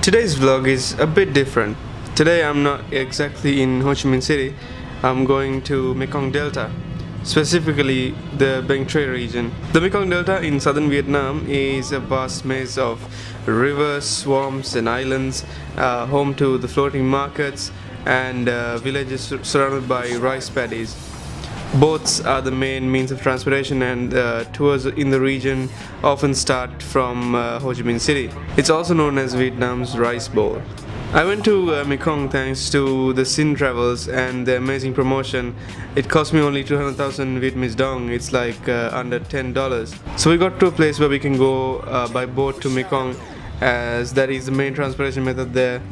Today's vlog is a bit different. Today I'm not exactly in Ho Chi Minh City. I'm going to Mekong Delta, specifically the Bang Tre region. The Mekong Delta in southern Vietnam is a vast maze of rivers, swamps and islands, home to the floating markets and villages surrounded by rice paddies. Boats are the main means of transportation, and tours in the region often start from Ho Chi Minh City. It's also known as Vietnam's Rice Bowl. I went to Mekong thanks to the Sin Travels and the amazing promotion. It cost me only 200,000 Vietnamese dong. It's like under $10. So we got to a place where we can go by boat to Mekong, as that is the main transportation method there.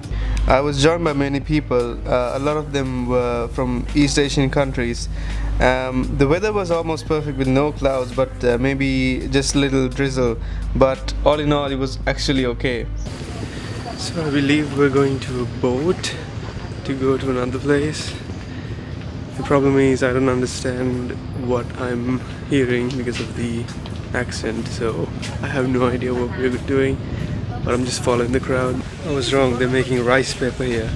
I was joined by many people. A lot of them were from East Asian countries. The weather was almost perfect with no clouds, but maybe just a little drizzle. But all in all, it was actually okay. So I believe we're going to a boat to go to another place. The problem is I don't understand what I'm hearing because of the accent, so I have no idea what we're doing. But I'm just following the crowd. I was wrong, they're making rice paper here.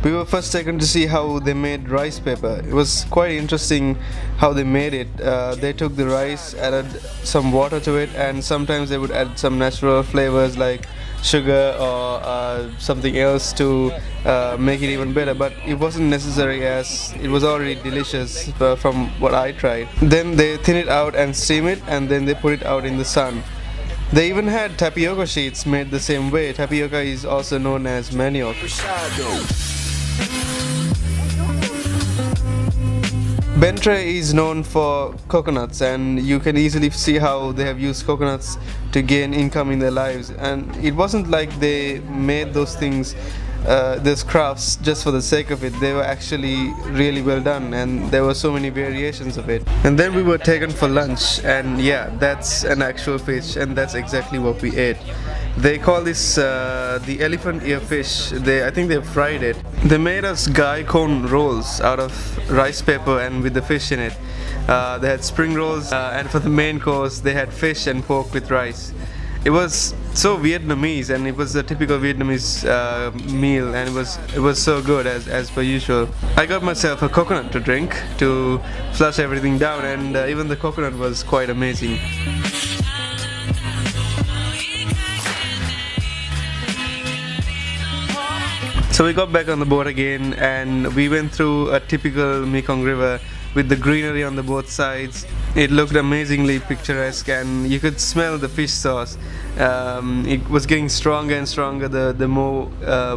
We were first taken to see how they made rice paper. It was quite interesting how they made it. They took the rice, added some water to it, and sometimes they would add some natural flavors like sugar or something else to make it even better, but it wasn't necessary as it was already delicious from what I tried. Then they thin it out and steam it, and then they put it out in the sun. They even had tapioca sheets made the same way. Tapioca is also known as manioc. Bang Tre is known for coconuts, and you can easily see how they have used coconuts to gain income in their lives. And it wasn't like they made those things, those crafts, just for the sake of it. They were actually really well done, and there were so many variations of it. And then we were taken for lunch, and yeah, that's an actual fish, and that's exactly what we ate. They call this the elephant ear fish. I think they fried it. They made us gai cone rolls out of rice paper and with the fish in it. They had spring rolls, and for the main course they had fish and pork with rice. It was so Vietnamese, and it was a typical Vietnamese meal, and it was so good as per usual. I got myself a coconut to drink to flush everything down, and even the coconut was quite amazing. So we got back on the boat again, and we went through a typical Mekong river with the greenery on the both sides. It looked amazingly picturesque, and you could smell the fish sauce. It was getting stronger and stronger the more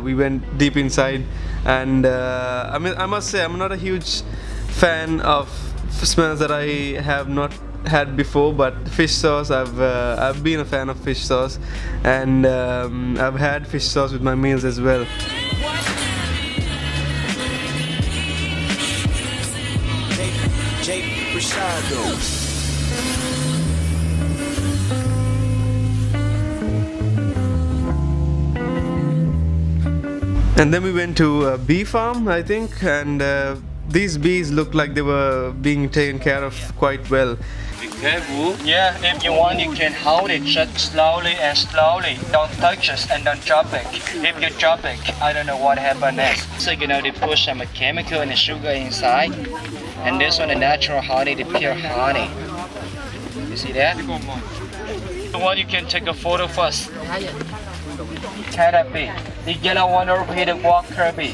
we went deep inside. And I must say, I'm not a huge fan of smells that I have not had before, but fish sauce, I've been a fan of fish sauce, and I've had fish sauce with my meals as well. And then we went to a bee farm, I think, and these bees looked like they were being taken care of quite well. Be careful. Yeah, if you want, you can hold it just slowly and slowly. Don't touch it and don't drop it. If you drop it, I don't know what happened next. So they put some chemical and sugar inside, and this one the natural honey, the pure honey. You see that? Well, you can take a photo first. Caterpie. The yellow one over here, the walker bee.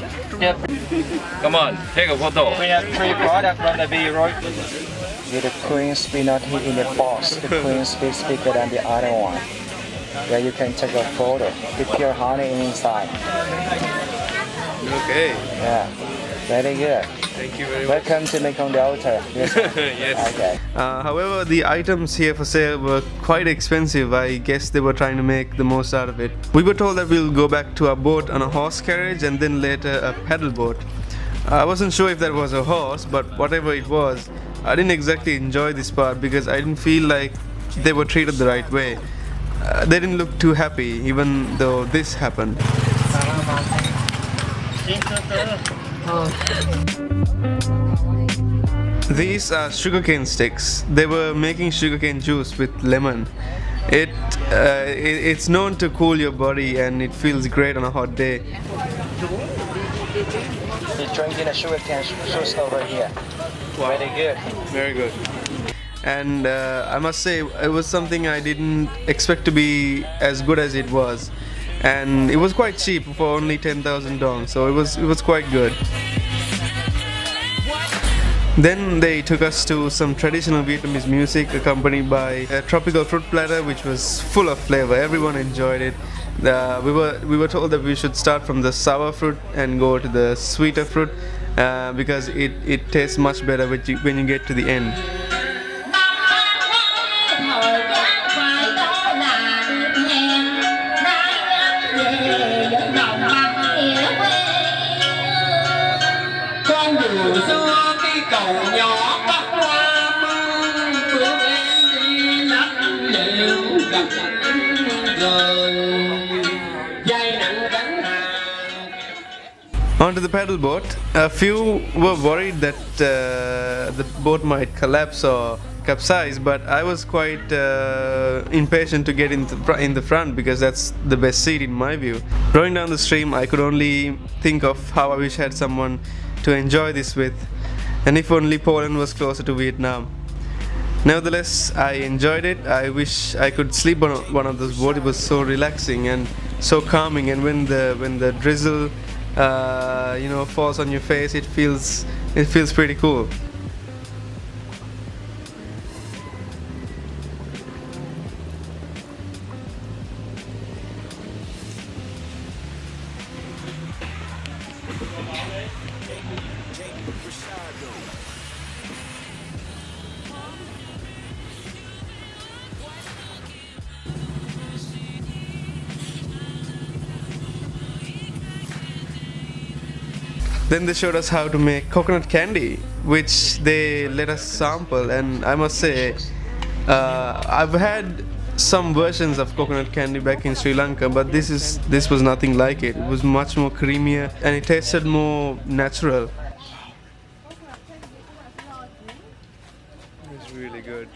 Come on, take a photo. We have 3 products from the bee, right? With the queen bee not here in the box. The queen bee is bigger than the other one. Yeah, you can take a photo. The pure honey inside. Okay. Yeah, very good. Thank you very much. Welcome to Mekong Delta. Yes. Yes. Okay. However, the items here for sale were quite expensive. I guess they were trying to make the most out of it. We were told that we'll go back to our boat on a horse carriage and then later a paddle boat. I wasn't sure if that was a horse, but whatever it was, I didn't exactly enjoy this part because I didn't feel like they were treated the right way. They didn't look too happy, even though this happened. These are sugarcane sticks. They were making sugarcane juice with lemon. It's known to cool your body and it feels great on a hot day. He's drinking a sugarcane juice over here. Very good. Very good. And I must say, it was something I didn't expect to be as good as it was, and it was quite cheap for only 10,000 dong, so it was quite good. Then they took us to some traditional Vietnamese music accompanied by a tropical fruit platter which was full of flavor. Everyone enjoyed it. We were told that we should start from the sour fruit and go to the sweeter fruit because it tastes much better when you get to the end. Onto the paddle boat. A few were worried that the boat might collapse or capsize, but I was quite impatient to get in the front because that's the best seat in my view. Rowing down the stream, I could only think of how I wish I had someone to enjoy this with, and if only Poland was closer to Vietnam. Nevertheless, I enjoyed it. I wish I could sleep on one of those boats. It was so relaxing and so calming, and when the drizzle falls on your face, it feels pretty cool. Then they showed us how to make coconut candy, which they let us sample, and I must say, I've had some versions of coconut candy back in Sri Lanka, but this was nothing like it. It was much more creamier and it tasted more natural. It's really good.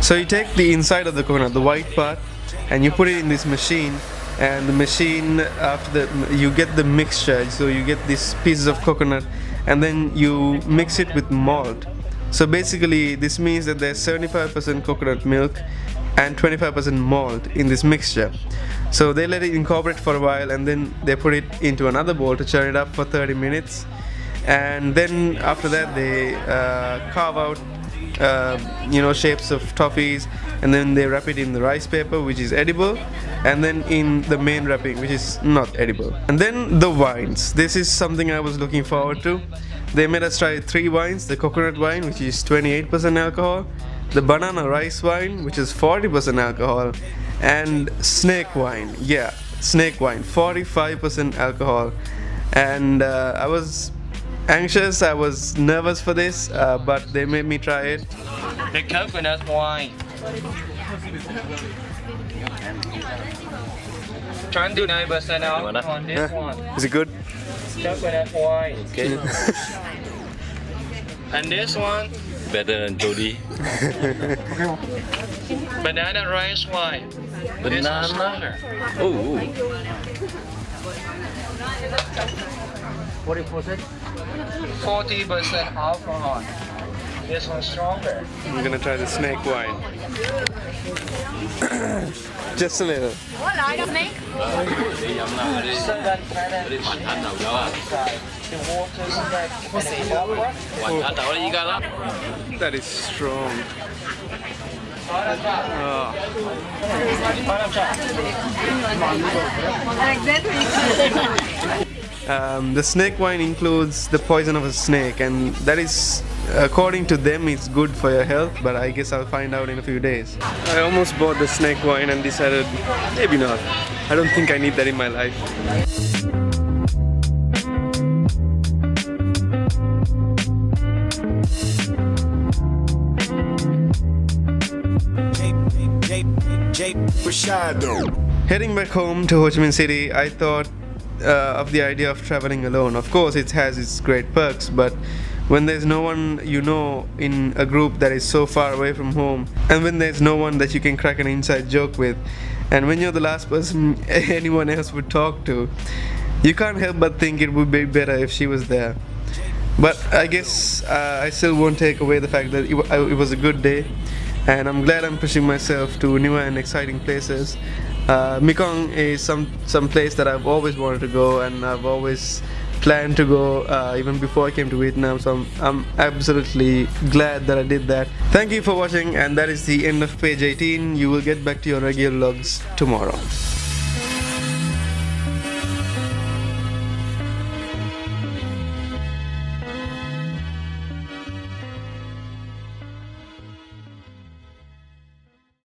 So you take the inside of the coconut, the white part, and you put it in this machine. And the machine, you get the mixture, so you get these pieces of coconut and then you mix it with malt. So basically this means that there's 75% coconut milk and 25% malt in this mixture. So they let it incorporate for a while and then they put it into another bowl to churn it up for 30 minutes. And then after that they carve out shapes of toffees, and then they wrap it in the rice paper, which is edible, and then in the main wrapping, which is not edible. And then the wines. This is something I was looking forward to. They made us try 3 wines: the coconut wine, which is 28% alcohol, the banana rice wine, which is 40% alcohol, and snake wine. Yeah, snake wine, 45% alcohol. And I was anxious, I was nervous for this, but they made me try it. The coconut wine. 29% alcohol on this one. Is it good? Coconut wine. Okay. And this one, Better than Jody. banana rice wine. This one's stronger. Oh. 40% alcohol. This one's stronger. I'm gonna try the snake wine. Just a little. So that kind of inside. The water's like That is strong. The snake wine includes the poison of a snake, and that is, according to them, it's good for your health, but I guess I'll find out in a few days. I almost bought the snake wine and decided maybe not. I don't think I need that in my life. Heading back home to Ho Chi Minh City, I thought of the idea of traveling alone. Of course, it has its great perks, but when there's no one you know in a group that is so far away from home, and when there's no one that you can crack an inside joke with, and when you're the last person anyone else would talk to, you can't help but think it would be better if she was there. But I guess I still won't take away the fact that it was a good day, and I'm glad I'm pushing myself to newer and exciting places. Mekong is some place that I've always wanted to go, and I've always planned to go even before I came to Vietnam, so I'm absolutely glad that I did that. Thank you for watching, and that is the end of page 18. You will get back to your regular vlogs tomorrow.